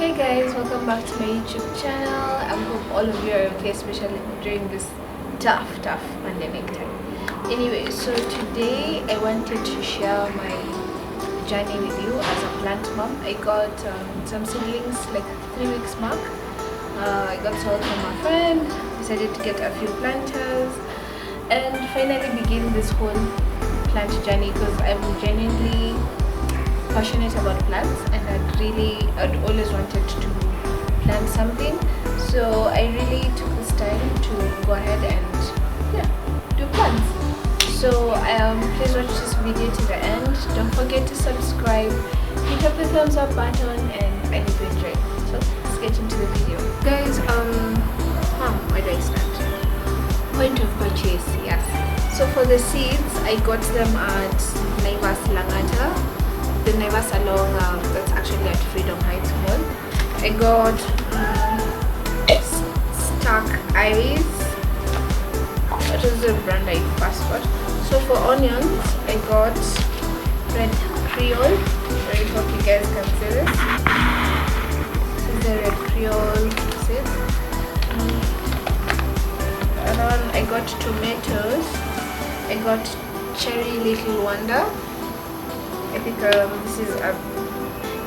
Hey guys, welcome back to my YouTube channel. I hope all of you are okay, especially during this tough pandemic time. Anyway, so today I wanted to share my journey with you as a plant mom. I got some seedlings like 3 weeks mark. I got sold from a friend, decided to get a few planters, and finally begin this whole plant journey because I'm genuinely passionate about plants and I'd always wanted to plant something, so I really took this time to go ahead and do plants. So please watch this video to the end. Don't forget to subscribe, hit up the thumbs up button, and I hope you enjoy. So let's get into the video, guys. Where do I start? Point of purchase. Yes, so for the seeds I got them at Naivas the Naivas along that's actually at Freedom Heights Mall. I got Starke Ayres. That was the brand I first got. So for onions I got red Creole. I hope you guys can see this. This is the red Creole seed. And then I got tomatoes. I got cherry little wonder. I think this is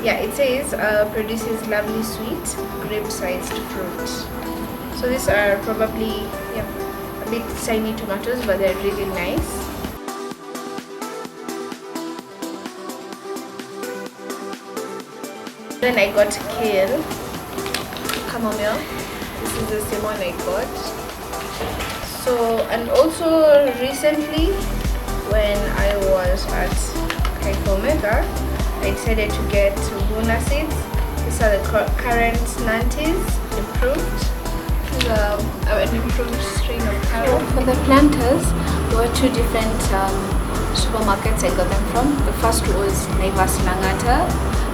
it says produces lovely sweet grape-sized fruit. So these are probably a bit tiny tomatoes, but they're really nice. Then I got Kale, chamomile. This is the same one I got. So, and also recently when I was at Careefour, I decided to get Vuna seeds. These are the current Nantes improved. This is an improved strain of Carrefour. So for the planters, there were 2 different supermarkets I got them from. The first was Naivas.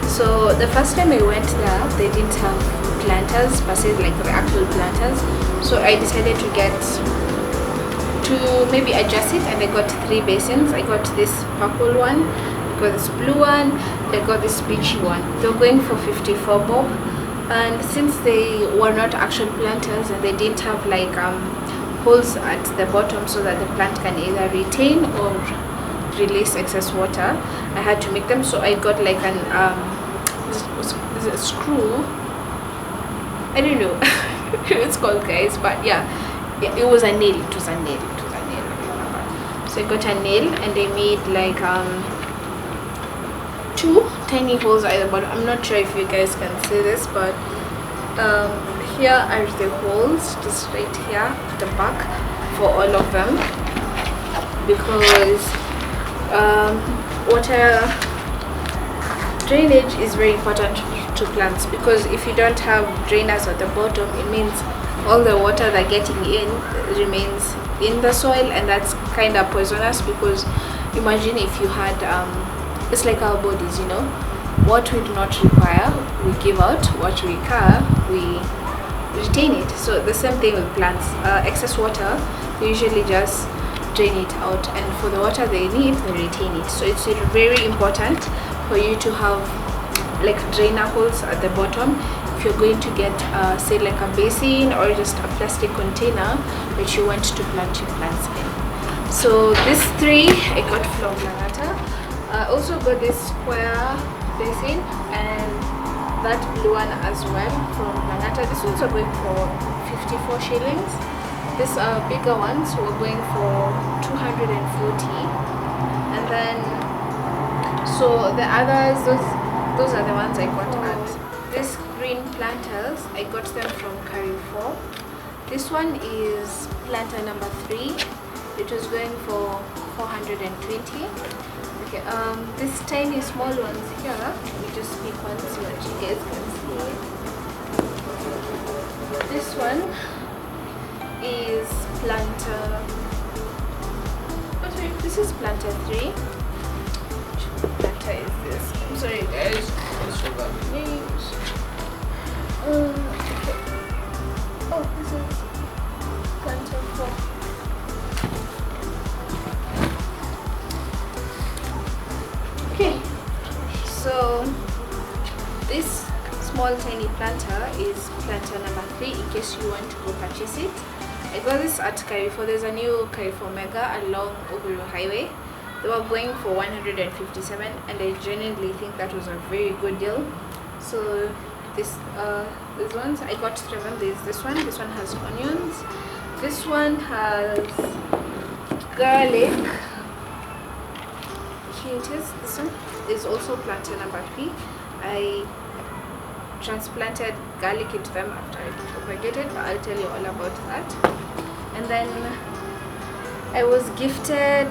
So the first time I went there, they didn't have planters per se, like the actual planters. So I decided to get to maybe adjust it, and I got 3 basins. I got this purple one, I got this blue one, I got this beachy one. They were going for 54 bob, and since they were not actual planters and they didn't have like holes at the bottom so that the plant can either retain or release excess water, I had to make them. So I got like an is it a screw? I don't know it's called, guys, but yeah, it was a nail. It was a nail. So I got a nail and I made like 2 tiny holes at the bottom. I'm not sure if you guys can see this, but here are the holes, just right here at the back for all of them, because water drainage is very important to plants, because if you don't have drainers at the bottom, it means all the water that getting in remains in the soil, and that's kind of poisonous. Because imagine if you had it's like our bodies, you know, what we do not require we give out, what we require we retain it. So the same thing with plants. Excess water, they usually just drain it out, and for the water they need, they retain it. So it's very important for you to have like drainer holes at the bottom if you're going to get say like a basin or just a plastic container which you want to plant your plants in. So these 3 I got from Langata. I also got this square basin and that blue one as well from Langata. These ones are going for 54 shillings. These are bigger ones were going for 240. And then so the others, those are the ones I got at this green planters. I got them from Careefour. This one is planter number 3. It was going for 420. Okay, these tiny small ones here, we just pick one so that you guys can see. This one is planter, this is planter 3. Which planter is this? I'm sorry guys, names. Okay. Oh, this is planter 4. Okay, so this small tiny planter is planter number 3 in case you want to go purchase it. I got this at Careefour. There's a new Careefour Mega along Oburu Highway. They were going for 157 and I genuinely think that was a very good deal. So these ones, I got 3 of them. There's this one has onions, this one has garlic. Here it is. This one is also planter number 3. I transplanted garlic into them after I propagated, but I'll tell you all about that. And then I was gifted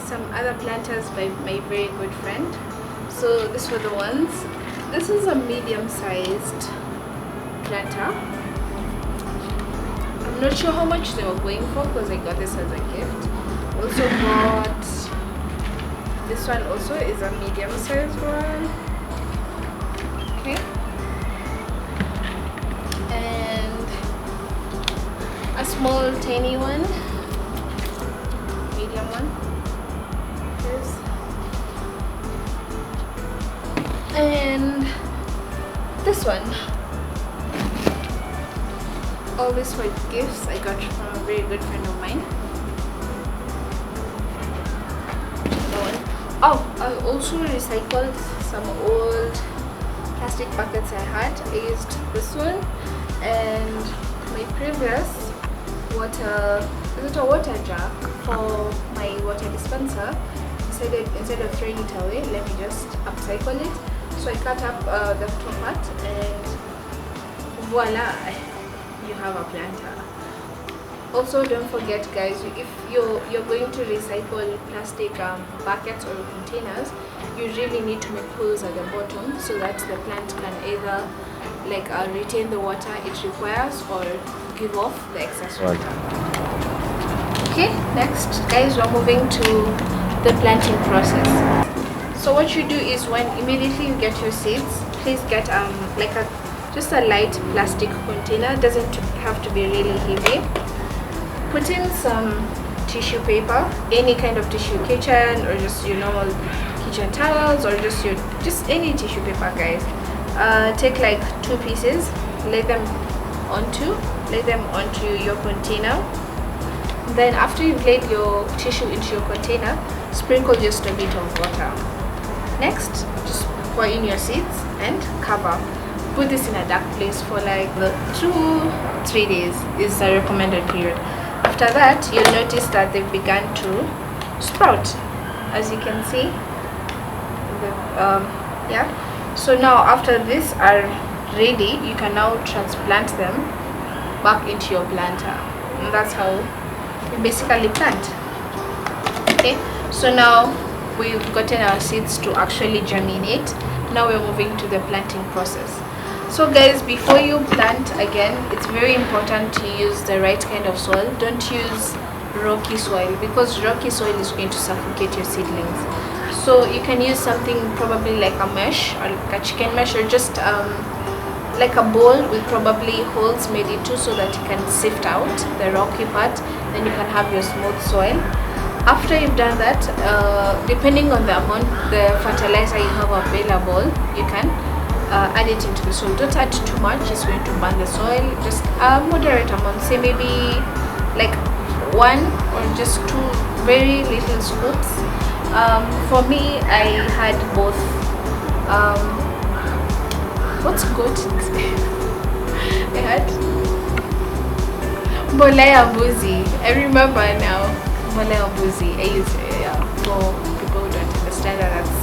some other planters by my very good friend. So these were the ones. This is a medium-sized planter. I'm not sure how much they were going for because I got this as a gift. Also got this one. Also is a medium-sized one. Okay. And a small tiny one, medium one. And this one. All these were gifts I got from a very good friend of mine. Oh, I also recycled some old plastic buckets I had. I used this one and my previous water, is it a water jug for my water dispenser? Instead of throwing it away, let me just upcycle it. So I cut up the top part and voila, you have a planter. Also, don't forget guys, if you're going to recycle plastic buckets or containers, you really need to make holes at the bottom so that the plant can either like retain the water it requires or give off the excess water. Okay, next guys, we're moving to the planting process. So what you do is when immediately you get your seeds, please get like just a light plastic container. Doesn't have to be really heavy. Put in some tissue paper, any kind of tissue, kitchen or just your normal kitchen towels or just any tissue paper guys. Take like 2 pieces, lay them onto your container. Then after you've laid your tissue into your container, sprinkle just a bit of water. Next, just pour in your seeds and cover. Put this in a dark place for like 2-3 days is the recommended period. After that, you'll notice that they've begun to sprout, as you can see. Yeah. So now after this are ready, you can now transplant them back into your planter. And that's how you basically plant. Okay. So now we've gotten our seeds to actually germinate. Now we're moving to the planting process. So guys, before you plant again, it's very important to use the right kind of soil. Don't use rocky soil because rocky soil is going to suffocate your seedlings. So you can use something probably like a mesh or like a chicken mesh or just like a bowl with probably holes made into so that you can sift out the rocky part. Then you can have your smooth soil. After you've done that, depending on the amount, the fertilizer you have available, you can add it into the soil. Don't add too much, it's going to burn the soil. Just a moderate amount, say maybe like 1 or just 2 very little scoops. For me, I had both. What's good? I had Bolaya Buzi. I remember now. Bolaya Buzi. I use for people who don't understand that that's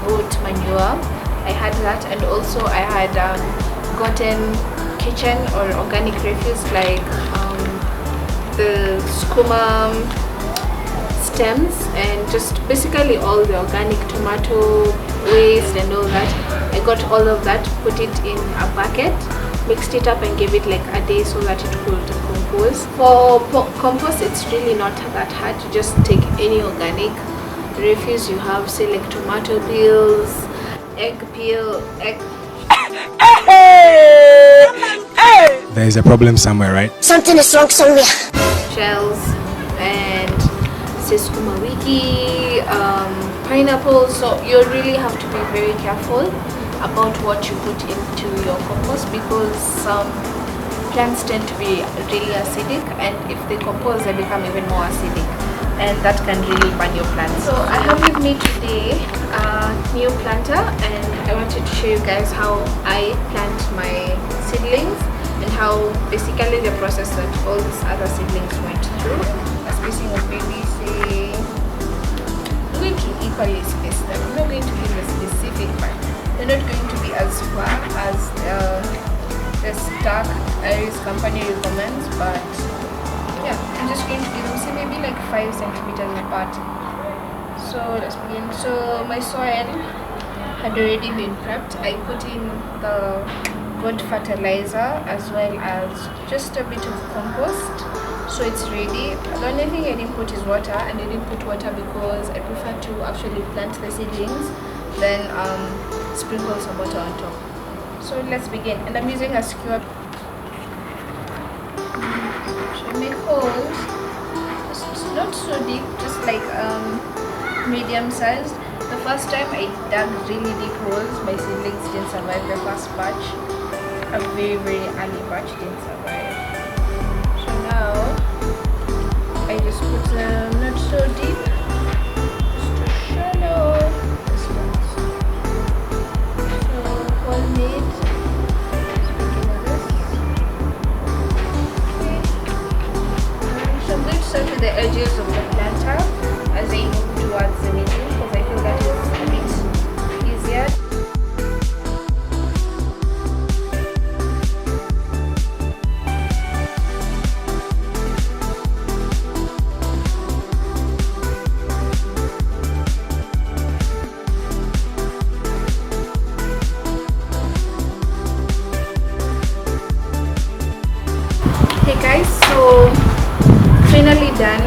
goat manure. I had that, and also I had gotten kitchen or organic refuse like the skuma stems and just basically all the organic tomato waste and all that. I got all of that, put it in a bucket, mixed it up and gave it like a day so that it could compose. For compost, it's really not that hard. You just take any organic refuse you have, say like tomato peels, egg peel, There is a problem somewhere, right? Something is wrong somewhere. shells and say skuma wiki, pineapple. So you really have to be very careful about what you put into your compost, because some plants tend to be really acidic, and if they compose they become even more acidic, and that can really burn your plants. So I have with me today a new planter, and I wanted to show you guys how I plant my seedlings and how basically the process that all these other seedlings went through. A spacing of maybe, say, I'm going to equally space them. I'm not going to give a specific one. They're not going to be as far as the Starke Ayres company recommends, but yeah, I'm just going to give them, say, maybe like 5 centimeters apart. So let's begin. So my soil had already been prepped. I put in the good fertilizer as well as just a bit of compost, so it's ready. The only thing I didn't put is water, and I didn't put water because I prefer to actually plant the seedlings, then sprinkle some water on top. So let's begin. And I'm using a skewer. So I make holes, just not so deep, just like medium sized. The first time I dug really deep holes, my seedlings didn't survive the first batch. A very early batch didn't survive. So now I just put them not so deep, just too shallow. This one's so hole made. Let's begin with this. Okay. So I'm going to start with the edges of the planter as I move towards the middle, because I feel that is a bit easier. Hey guys, so finally done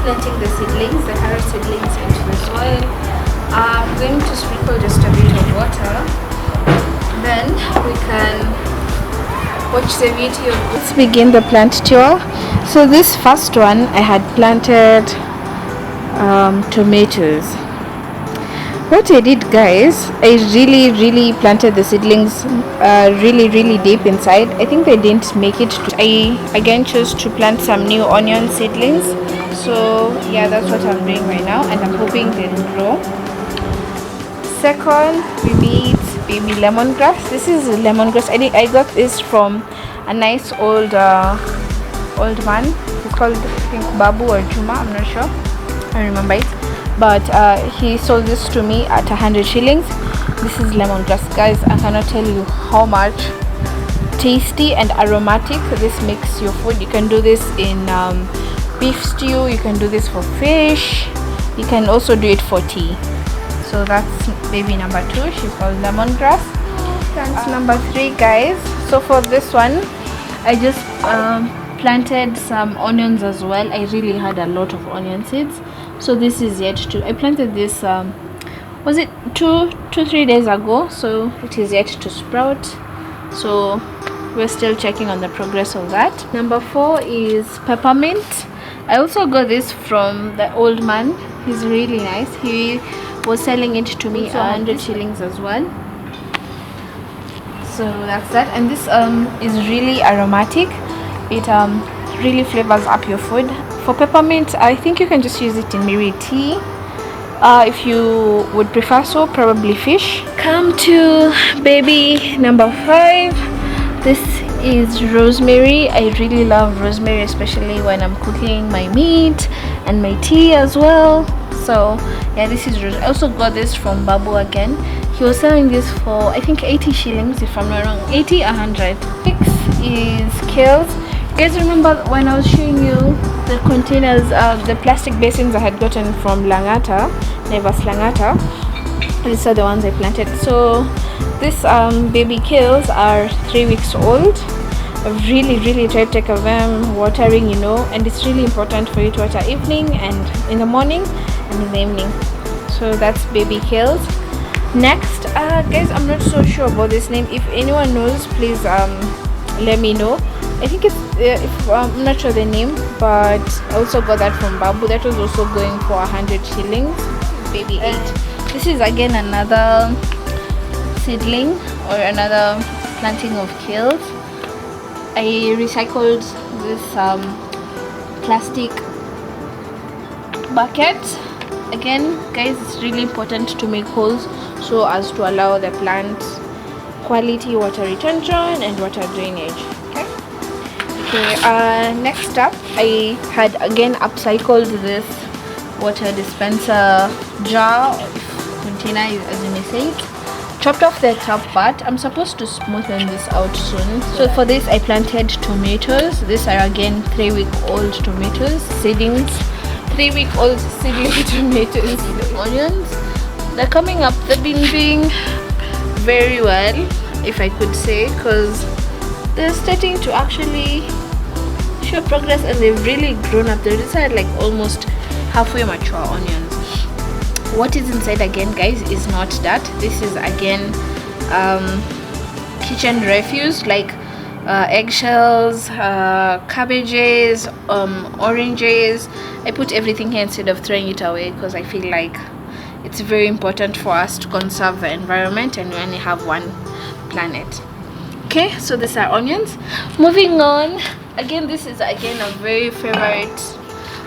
planting the seedlings, the carrot seedlings, into the soil. I'm going to sprinkle just a bit of water, then we can watch the video. Let's begin the plant tour. So this first one I had planted tomatoes. What I did, guys, I really planted the seedlings really deep inside. I think they didn't make it. I again chose to plant some new onion seedlings. So yeah, that's what I'm doing right now, and I'm hoping they'll grow. Second, we need baby lemongrass. This is lemongrass. I got this from a nice old man. It's called, I think, Babu or Juma, I'm not sure, I remember it, but he sold this to me at 100 shillings. This is lemongrass, guys. I cannot tell you how much tasty and aromatic this makes your food. You can do this in beef stew, you can do this for fish, you can also do it for tea. So that's baby number 2. She's called lemongrass. Plant number 3, guys. So for this one I just planted some onions as well. I really had a lot of onion seeds, so this is yet to, I planted this was it 2-3 days ago, so it is yet to sprout, so we're still checking on the progress of that. Number 4 is peppermint. I also got this from the old man. He's really nice. He was selling it to me 100 shillings as well. So that's that. And this is really aromatic. It really flavors up your food. For peppermint, I think you can just use it in maybe tea. If you would prefer so, probably fish. Come to baby number 5. This is rosemary. I really love rosemary, especially when I'm cooking my meat and my tea as well. So yeah, this is rosemary. I also got this from Babu again. He was selling this for, I think, 80 shillings if I'm not wrong. 80, 100. Next is kales. You guys remember when I was showing you the containers of the plastic basins I had gotten from Langata, Naivas Langata? These are the ones I planted. So these baby kales are 3 weeks old. I've really tried to take care of them, watering, you know, and it's really important for you to water evening and in the morning and in the evening. So that's baby kales. Next, guys, I'm not so sure about this name. If anyone knows, please let me know. I think it's I'm not sure the name, but I also got that from Babu. That was also going for 100 shillings. Baby 8. This is again another seedling or another planting of kales. I recycled this plastic bucket. Again guys, it's really important to make holes so as to allow the plant quality water retention and water drainage. Okay, next up, I had again upcycled this water dispenser jar container, as you may say it. Chopped off the top part. I'm supposed to smoothen this out soon. So for this I planted tomatoes. These are again 3-week-old tomatoes, seedlings. 3-week-old seedling tomatoes. Onions, they're coming up. They've been doing very well, if I could say, because they're starting to actually show progress and they've really grown up. These are like almost halfway mature onions. What is inside again guys is not that. This is again kitchen refuse, like eggshells, cabbages, oranges. I put everything here instead of throwing it away because I feel like it's very important for us to conserve the environment and we only have one planet. Okay, so these are onions. Moving on, again this is again a very favorite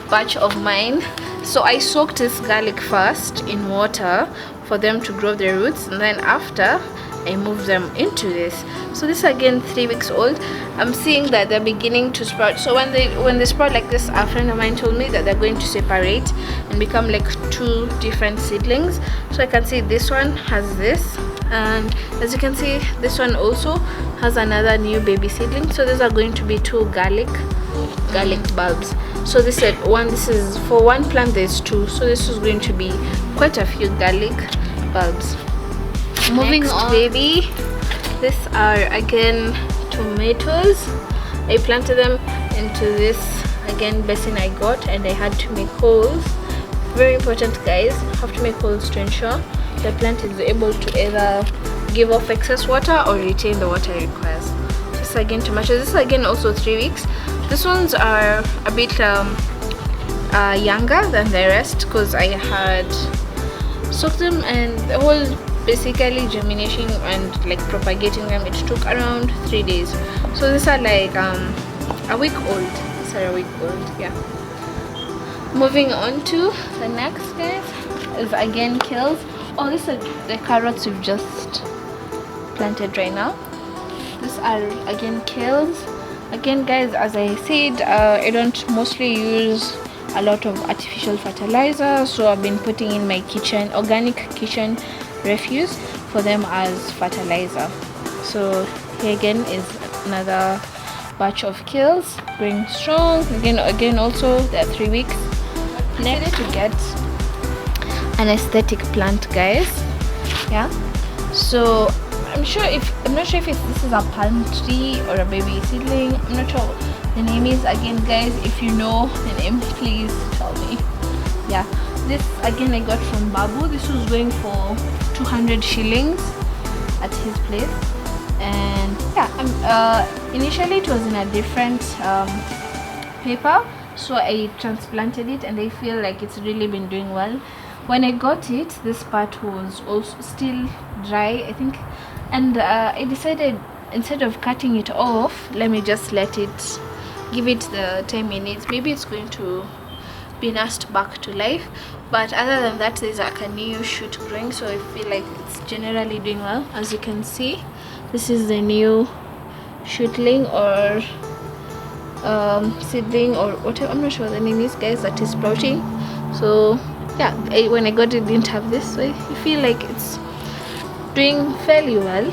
batch of mine. So I soaked this garlic first in water for them to grow their roots, and then after I move them into this. So this again 3 weeks old. I'm seeing that they're beginning to sprout. So when they sprout like this, a friend of mine told me that they're going to separate and become like 2 different seedlings. So I can see this one has this, and as you can see this one also has another new baby seedling. So these are going to be 2 garlic bulbs. So this is for one plant, there's 2, so this is going to be quite a few garlic bulbs. Moving on, baby, these are again tomatoes. I planted them into this again basin I got, and I had to make holes. Very important guys, have to make holes to ensure the plant is able to either give off excess water or retain the water it requires. This again tomatoes. This again also 3 weeks. These ones are a bit younger than the rest because I had soaked them, and the whole basically germination and like propagating them, it took around 3 days. So these are like a week old. These are a week old, yeah. Moving on to the next guys is again kales. Oh, these are the carrots we've just planted right now. These are again kales. Again guys, as I said, I don't mostly use a lot of artificial fertilizer, so I've been putting in my organic kitchen refuse for them as fertilizer. So here again is another batch of kales growing strong. Again also they're 3 weeks. Next to get an aesthetic plant guys, yeah. So I'm not sure if this is a palm tree or a baby seedling. I'm not sure what the name is. Again guys, if you know the name, please tell me. Yeah, this again I got from Babu. This was going for 200 shillings at his place, and yeah, initially it was in a different paper, so I transplanted it, and I feel like it's really been doing well. When I got it, this part was also still dry, I think, and I decided instead of cutting it off, let me just give it the time it needs. Maybe it's going to be nursed back to life, but other than that there's like a new shoot growing, so I feel like it's generally doing well. As you can see, this is the new shootling or seedling or whatever, I'm not sure what the name is guys, that is sprouting. So yeah, when I got it didn't have this, so I feel like it's doing fairly well.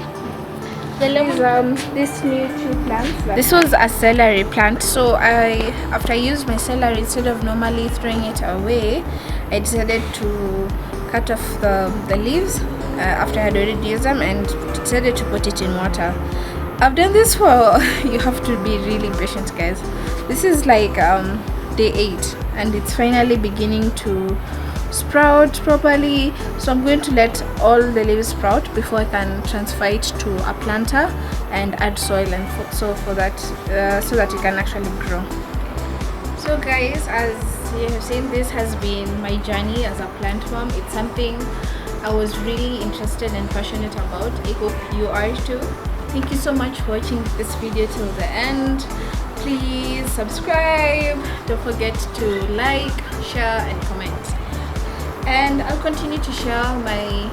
This new 2 plants, this was a celery plant. So after I used my celery, instead of normally throwing it away, I decided to cut off the leaves after I had already used them, and decided to put it in water. I've done this for you have to be really patient guys. This is like day 8 and it's finally beginning to sprout properly, so I'm going to let all the leaves sprout before I can transfer it to a planter and add soil and so that it can actually grow. So guys, as you have seen, this has been my journey as a plant mom. It's something I was really interested and passionate about. I hope you are too. Thank you so much for watching this video till the end. Please subscribe. Don't forget to like, share and comment. And I'll continue to share my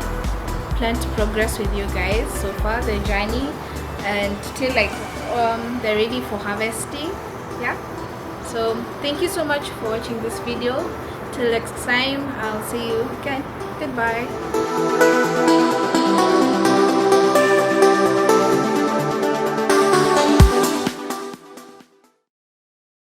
plant progress with you guys so far, the journey, and till like they're ready for harvesting. Yeah, so thank you so much for watching this video. Till next time, I'll see you again. Goodbye.